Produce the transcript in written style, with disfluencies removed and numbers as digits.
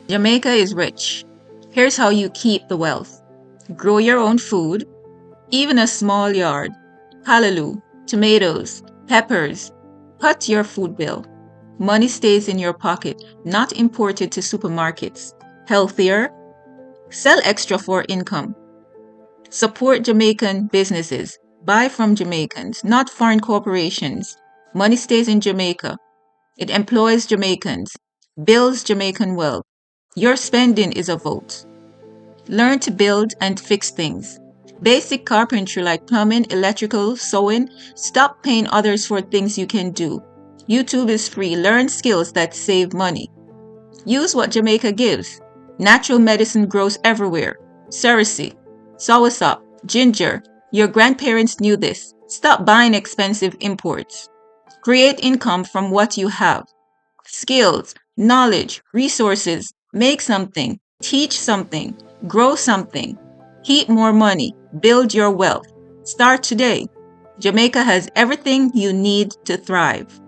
Jamaica is rich. Here's how you keep the wealth. Grow your own food, even a small yard. Hallelujah, tomatoes, peppers. Cut your food bill. Money stays in your pocket, not imported to supermarkets. Healthier. Sell extra for income. Support Jamaican businesses. Buy from Jamaicans, not foreign corporations. Money stays in Jamaica. It employs Jamaicans, builds Jamaican wealth. Your spending is a vote. Learn to build and fix things. Basic carpentry like plumbing, electrical, sewing. Stop paying others for things you can do. YouTube is free. Learn skills that save money. Use what Jamaica gives. Natural medicine grows everywhere. Cerasee, soursop, ginger. Your grandparents knew this. Stop buying expensive imports. Create income from what you have. Skills, knowledge, resources. Make something. Teach something. Grow something. Keep more money. Build your wealth. Start today. Jamaica has everything you need to thrive.